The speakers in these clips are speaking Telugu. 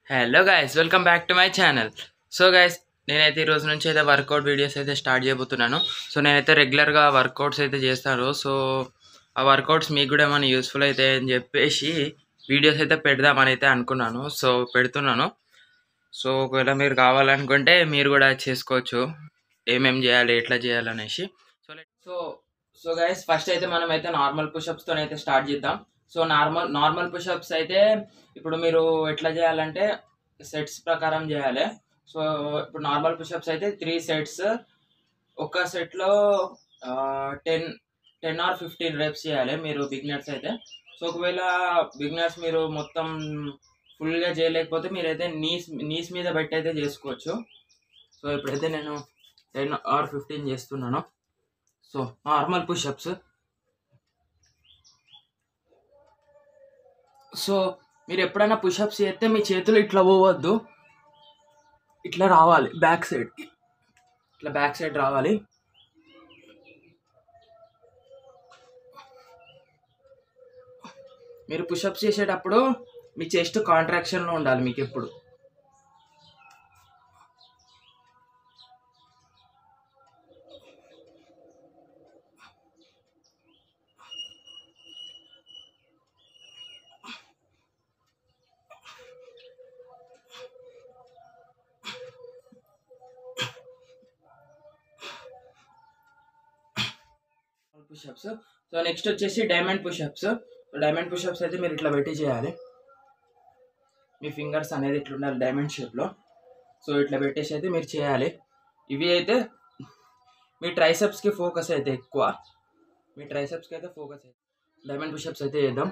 Hello guys, welcome back to my channel. So guys, నేనైతే ఈ రోజు నుంచి అయితే వర్కౌట్ వీడియోస్ అయితే స్టార్ట్ చేయబోతున్నాను. సో నేనైతే రెగ్యులర్గా వర్కౌట్స్ అయితే చేస్తాను. సో ఆ వర్కౌట్స్ మీకు కూడా ఏమైనా యూస్ఫుల్ అయితే అని చెప్పేసి వీడియోస్ అయితే పెడదామని అయితే అనుకున్నాను. సో పెడుతున్నాను. సో ఒకవేళ మీరు కావాలనుకుంటే మీరు కూడా చేసుకోవచ్చు, ఏమేమి చేయాలి, ఎట్లా చేయాలనేసి. So so so guys, first అయితే మనం అయితే నార్మల్ పుషప్స్తో అయితే స్టార్ట్ చేద్దాం. సో నార్మల్ పుషప్స్ అయితే ఇప్పుడు మీరు ఎట్లా చేయాలంటే సెట్స్ ప్రకారం చేయాలి. సో ఇప్పుడు నార్మల్ పుషప్స్ అయితే 3 సెట్స్, ఒక సెట్లో 10 10 ఆర్ 15 రెప్స్ చేయాలి మీరు బిగినర్స్ అయితే. సో ఒకవేళ బిగినర్స్ మీరు మొత్తం ఫుల్గా చేయలేకపోతే మీరైతే నీస్ మీద పెట్టి అయితే చేసుకోవచ్చు. సో ఇప్పుడైతే నేను 10 ఆర్ 15 చేస్తున్నాను. So normal push-ups. సో మీరు ఎప్పుడైనా పుషప్స్ చేస్తే మీ చేతులు ఇట్లా పోవద్దు, ఇట్లా రావాలి బ్యాక్ సైడ్కి, ఇట్లా బ్యాక్ సైడ్ రావాలి. మీరు పుషప్స్ చేసేటప్పుడు మీ చెస్ట్ కాంట్రాక్షన్లో ఉండాలి మీకు ఎప్పుడు. పుషప్స్. సో నెక్స్ట్ వచ్చేసి డైమండ్ పుషప్స్. డైమండ్ పుషప్స్ అయితే మీరు ఇట్లా పెట్టి చేయాలి. మీ ఫింగర్స్ అనేది ఇట్లా ఉండాలి డైమండ్ షేప్లో. సో ఇట్లా పెట్టేసి అయితే మీరు చేయాలి. ఇవి అయితే మీ ట్రైసెప్స్కి ఫోకస్ అయితే ఎక్కువ, మీ ట్రైసెప్స్కి అయితే ఫోకస్ అయితే. డైమండ్ పుషప్స్ అయితే చేద్దాం.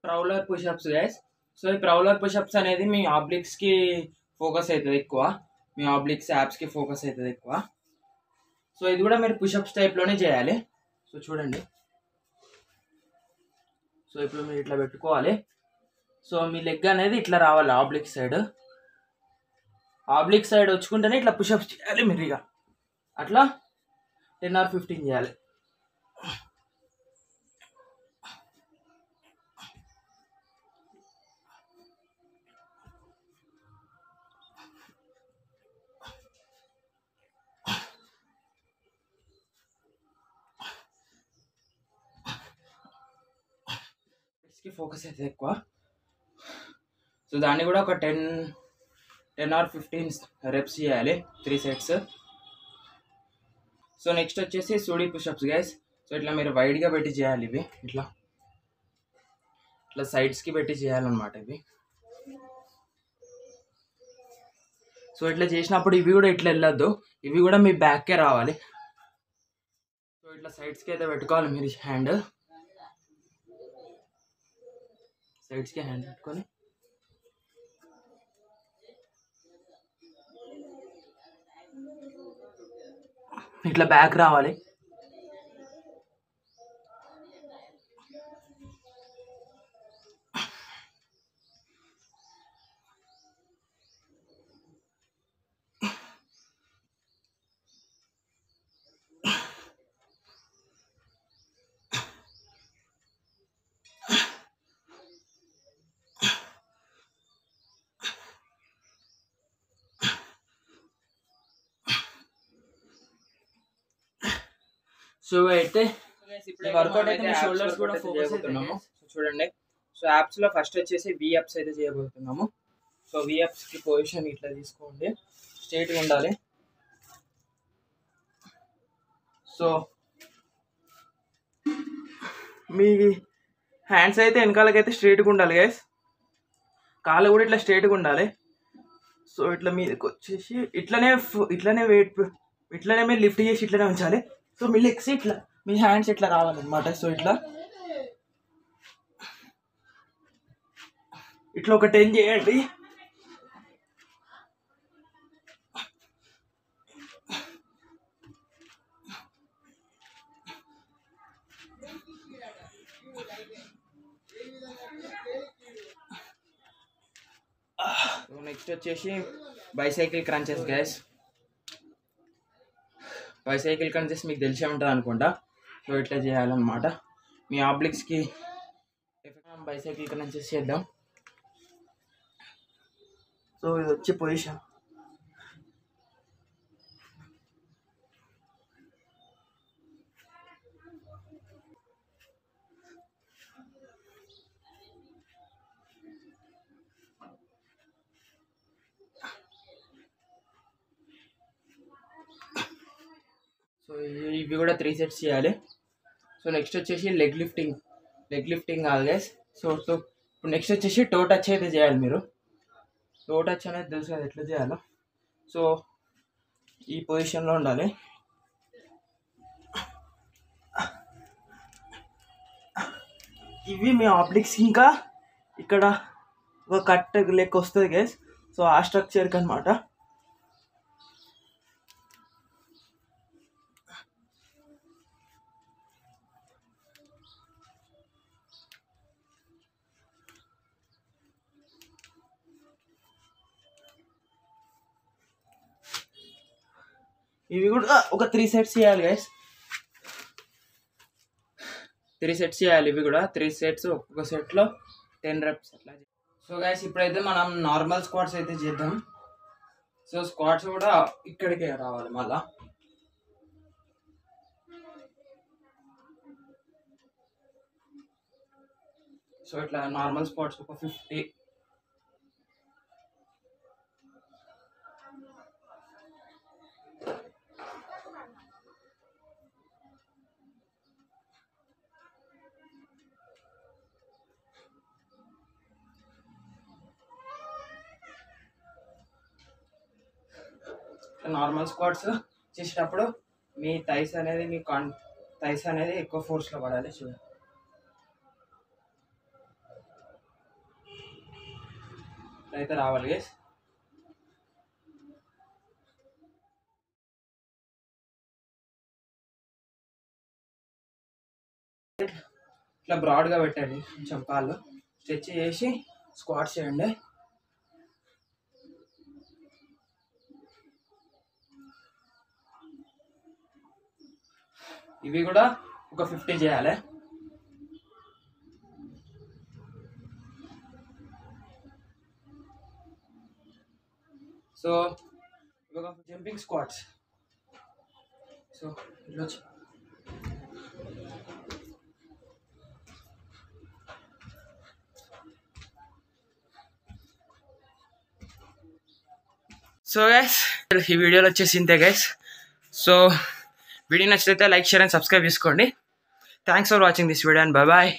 ప్రౌలర్ పుషప్స్ గైస్. సో ఈ ప్రౌలర్ పుషప్స్ అనేది మీ ఆబ్లిక్స్కి ఫోకస్ అవుతుంది ఎక్కువ, మీ ఆబ్లిక్స్ యాప్స్కి ఫోకస్ అవుతుంది ఎక్కువ. సో ఇది కూడా మీరు పుషప్స్ టైప్లోనే చేయాలి. సో చూడండి. సో ఇప్పుడు మీరు ఇట్లా పెట్టుకోవాలి. సో మీ లెగ్ అనేది ఇట్లా రావాలి ఆబ్లిక్ సైడ్, ఆబ్లిక్ సైడ్ వచ్చుకుంటేనే ఇట్లా పుషప్స్ చేయాలి మీరు. ఇక అట్లా 10 ఆర్ 15 చేయాలి. ఫోకస్ అయితే ఎక్కువ. సో దాన్ని కూడా ఒక 10 ఆర్ 15 రెప్స్ చేయాలి, 3 సెట్స్. సో నెక్స్ట్ వచ్చేసి సూడి పుషప్స్ గైస్. సో ఇట్లా మీరు వైడ్గా పెట్టి చేయాలి. ఇవి ఇట్లా ఇట్లా సైడ్స్కి పెట్టి చేయాలన్నమాట ఇవి. సో ఇట్లా చేసినప్పుడు ఇవి కూడా ఇట్లా వెళ్ళొద్దు, ఇవి కూడా మీ బ్యాక్కే రావాలి. సో ఇట్లా సైడ్స్కి అయితే పెట్టుకోవాలి మీరు హ్యాండ్, సైడ్స్కి హ్యాండ్ పెట్టుకొని ఇట్లా బ్యాక్ రావాలి. సో అయితే వర్కౌట్ అయితే మీ షోల్డర్స్ కూడా ఫోకస్ అవుతున్నాము. సో చూడండి. సో యాప్స్లో ఫస్ట్ వచ్చేసి విఎప్స్ అయితే చేయబోతున్నాము. సో విఎప్స్కి పొజిషన్ ఇట్లా తీసుకోండి, స్ట్రైట్గా ఉండాలి. సో మీ హ్యాండ్స్ అయితే వెనకాలకైతే స్ట్రైట్గా ఉండాలి గైస్, కాళ్ళు కూడా ఇట్లా స్ట్రైట్గా ఉండాలి. సో ఇట్లా మీదకి వచ్చేసి ఇట్లనే వెయిట్ ఇట్లనే మీరు లిఫ్ట్ చేసి ఇట్లనే ఉంచాలి. సో మీ లెగ్స్ ఇట్లా, మీ హ్యాండ్స్ ఇట్లా రావాలన్నమాట. సో ఇట్లా ఇట్లా ఒక 10 చేయండి. నెక్స్ట్ వచ్చేసి bicycle crunches guys. Bicycle crunches మీకు తెలిసే ఉంటుంది అనుకుంటా. సో ఇట్లా చేయాలన్నమాట. మీ ఆబ్లిక్స్కి బైసైకిల్ క్రంచెస్ చేద్దాం. సో ఇది వచ్చే పొజిషన్. సో ఇవి కూడా 3 సెట్స్ చేయాలి. సో నెక్స్ట్ వచ్చేసి లెగ్ లిఫ్టింగ్ కాదు గైస్. సో ఇప్పుడు నెక్స్ట్ వచ్చేసి టో టచ్ అయితే చేయాలి మీరు. టో టచ్ అనేది తెలుసు కదా ఎట్లా చేయాలో. సో ఈ పొజిషన్లో ఉండాలి. ఇవి మీ ఆబ్లిక్స్ ఇంకా ఇక్కడ ఒక కట్ లెక్క వస్తుంది గైస్. సో ఆ స్ట్రక్చర్కి అనమాట. ఇవి కూడా ఒక 3 సెట్స్ చేయాలి గైస్. 3 సెట్స్ చేయాలి. ఇవి కూడా 3 సెట్స్. ఒక్కొక్క సెట్లో 10 reps అట్లా. సో గైస్ ఇప్పుడైతే మనం నార్మల్ స్క్వాట్స్ అయితే చేద్దాం. సో స్క్వాట్స్ కూడా ఇక్కడికే రావాలి మళ్ళా. సో ఇట్లా నార్మల్ స్క్వాట్స్ ఒక 50. నార్మల్ స్క్వాట్స్ చేసేటప్పుడు మీ థైస్ అనేది ఎక్కువ ఫోర్స్లో పడాలి. చూడండి అయితే రావాలి గైస్. ఇట్లా బ్రాడ్గా పెట్టండి. కొంచెం కాళ్ళు స్ట్రెచ్ చేసి స్క్వాట్స్ చేయండి. ఇవి కూడా ఒక 50 చేయాలి. సో ఇవి జంపింగ్ స్క్వాట్స్. సో ఇట్లా సో గైస్ ఈ వీడియోలో వచ్చేసి ఇంతే గైస్. సో వీడియో నచ్చితే లైక్, షేర్ అండ్ సబ్స్క్రైబ్ చేసుకోండి. Thanks for watching this video and bye.